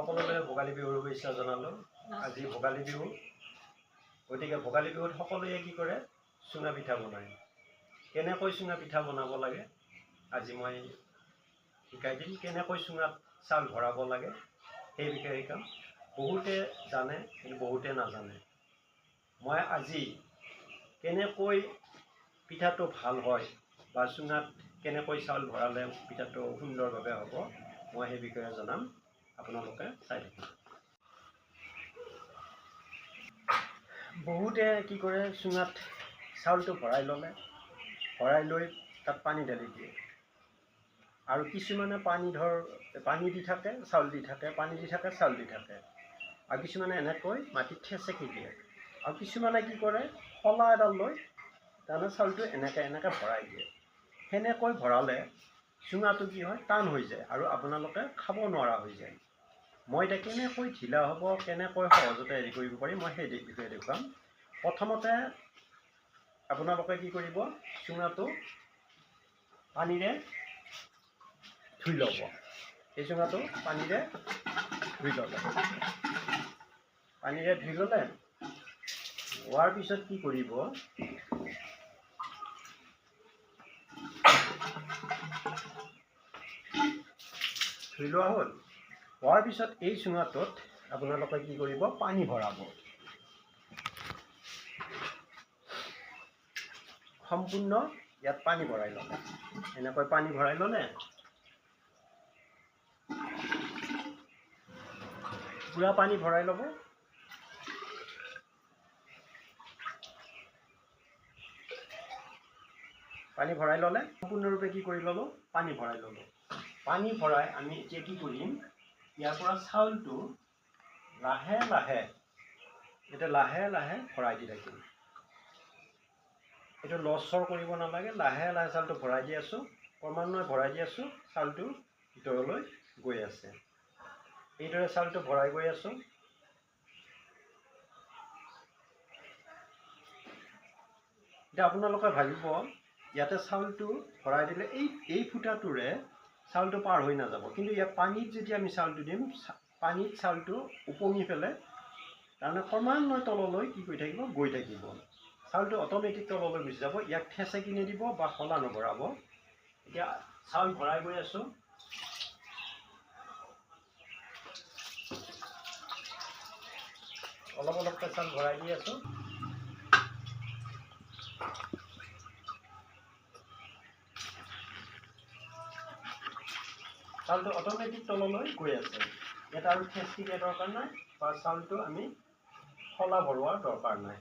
সকলোলৈ ভোগালী বিহুৰ শুভেচ্ছা জনালোঁ। আজি ভোগালী বিহু, গতিকে ভোগালী বিহুত সকলোৱে কি কৰে, চুঙা পিঠা বনায়। কেনেকৈ চুঙা পিঠা বনাব লাগে আজি মই শিকাই দিম। কেনেকৈ চুঙাত চাউল ভৰাব লাগে সেই বিষয়ে শিকাম। বহুতে জানে কিন্তু বহুতে নাজানে। মই আজি কেনেকৈ পিঠাটো ভাল হয় বা চুঙাত কেনেকৈ চাউল ভৰালে পিঠাটো সুন্দৰভাৱে হ'ব মই সেই বিষয়ে জনাম। আপোনালোকে চাই থাকিব। বহুতে কি কৰে, চুঙাত চাউলটো ভৰাই ল'লে, ভৰাই লৈ তাত পানী ঢালি দিয়ে। আৰু কিছুমানে পানী দি থাকে, চাউল দি থাকে, পানী দি থাকে, চাউল দি থাকে। আৰু কিছুমানে এনেকৈ মাটিত থেচেকি দিয়ে। আৰু কিছুমানে কি কৰে, শলা এডাল লৈ তাৰমানে চাউলটো এনেকৈ ভৰাই দিয়ে। সেনেকৈ ভৰালে চুঙাটো কি হয়, টান হৈ যায় আৰু আপোনালোকে খাব নোৱাৰা হৈ যায়। মই এতিয়া কেনেকৈ ঢিলা হ'ব, কেনেকৈ সহজতে হেৰি কৰিব পাৰি মই সেই বিষয়ে দেখুৱাম। প্ৰথমতে আপোনালোকে কি কৰিব, চুঙাটো পানীৰে ধুই ল'ব। এই চুঙাটো পানীৰে ধুই ল'লে, হোৱাৰ পিছত কি কৰিব, ধুই লোৱা হ'ল। হোৱাৰ পিছত এই চুঙাটোত আপোনালোকে কি কৰিব, পানী ভৰাব। সম্পূৰ্ণ ইয়াত পানী ভৰাই ল'লে, এনেকৈ পানী ভৰাই ল'লে, পুৰা পানী ভৰাই ল'ব। পানী ভৰাই ল'লে সম্পূৰ্ণৰূপে কি কৰি ল'লোঁ, পানী ভৰাই ল'লোঁ। পানী ভৰাই আমি এতিয়া কি কৰিম, ইয়াৰ পৰা চাউলটো লাহে লাহে ভৰাই দি থাকিম। এইটো লৰচৰ কৰিব নালাগে, লাহে লাহে চাউলটো ভৰাই দি আছোঁ, ক্ৰমান্বয়ে ভৰাই দি আছোঁ, চাউলটো ভিতৰলৈ গৈ আছে। এইদৰে চাউলটো ভৰাই গৈ আছোঁ। এতিয়া আপোনালোকে ভাবিব, ইয়াতে চাউলটো ভৰাই দিলে এই ফুটাটোৰে চাউলটো পাৰ হৈ নাযাব। কিন্তু ইয়াত পানীত যেতিয়া আমি চাউলটো দিম, পানীত চাউলটো উপঙি পেলাই তাৰমানে ক্ৰমান্বয়ে তললৈ কি কৰি থাকিব, গৈ থাকিব। চাউলটো অট'মেটিক তললৈ গুচি যাব। ইয়াক থেচেকি নিদিব বা শলা নভৰাব। এতিয়া চাউল ভৰাই গৈ আছোঁ। অলপ অলপকৈ চাউল ভৰাই দি আছোঁ। চাউলটো অট'মেটিক তললৈ গৈ আছে। ইয়াত আৰু থেচকি দিয়াৰ দৰকাৰ নাই বা চাউলটো আমি শলা ভৰোৱাৰ দৰকাৰ নাই।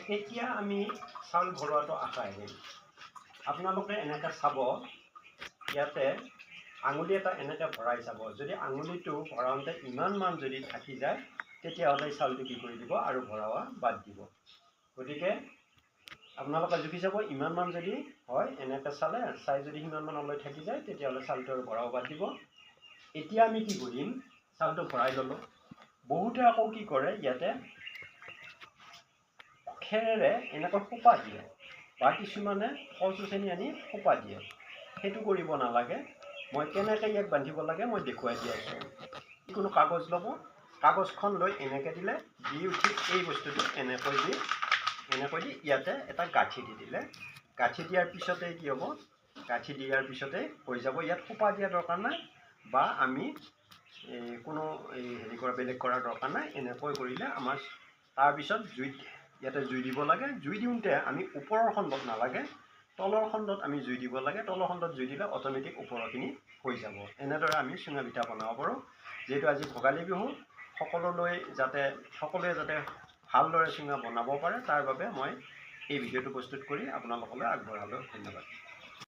কেতিয়া আমি চাউল ভৰোৱাটো আশা আহিম, আপোনালোকে এনেকৈ চাব, ইয়াতে আঙুলি এটা এনেকৈ ভৰাই চাব। যদি আঙুলিটো ভৰাওঁতে ইমানমান যদি থাকি যায়, তেতিয়াহ'লে চাউলটো কি কৰি দিব আৰু ভৰোৱা বাদ দিব। গতিকে আপোনালোকে জুখি চাব, ইমানমান যদি হয়, এনেকৈ চাই যদি সিমানমানলৈ থাকি যায়, তেতিয়াহ'লে চাউলটো আৰু ভৰাব বাদ দিব। এতিয়া আমি কি কৰিম, চাউলটো ভৰাই ল'লোঁ। বহুতে আকৌ কি কৰে, ইয়াতে খেৰেৰে এনেকৈ সোপা দিয়ে বা কিছুমানে কচু চেনি আনি সোপা দিয়ে। সেইটো কৰিব নালাগে। মই কেনেকৈ ইয়াক বান্ধিব লাগে মই দেখুৱাই দি আছোঁ। যিকোনো কাগজ ল'ব, কাগজখন লৈ এনেকৈ দিলে, দি উঠি এই বস্তুটো এনেকৈ দি ইয়াতে এটা গাঁঠি দি দিলে, গাঁঠি দিয়াৰ পিছতে কি হ'ব, গাঁঠি দিয়াৰ পিছতে হৈ যাব। ইয়াত সোপা দিয়া দৰকাৰ নাই বা আমি কোনো বেলেগ কৰাৰ দৰকাৰ নাই। এনেকৈ কৰিলে আমাৰ তাৰপিছত ইয়াতে জুই দিব লাগে। জুই দিওঁতে আমি ওপৰৰ খণ্ডত নালাগে, তলৰ খণ্ডত আমি জুই দিব লাগে। তলৰ খণ্ডত জুই দিলে অট'মেটিক ওপৰৰখিনি হৈ যাব। এনেদৰে আমি চুঙা পিঠা বনাব পাৰোঁ। যিহেতু আজি ভোগালী বিহু, সকলোৱে যাতে ভালদৰে চুঙা বনাব পাৰে, তাৰ বাবে মই এই ভিডিঅ'টো প্ৰস্তুত কৰি আপোনালোকলৈ আগবঢ়ালোঁ। ধন্যবাদ।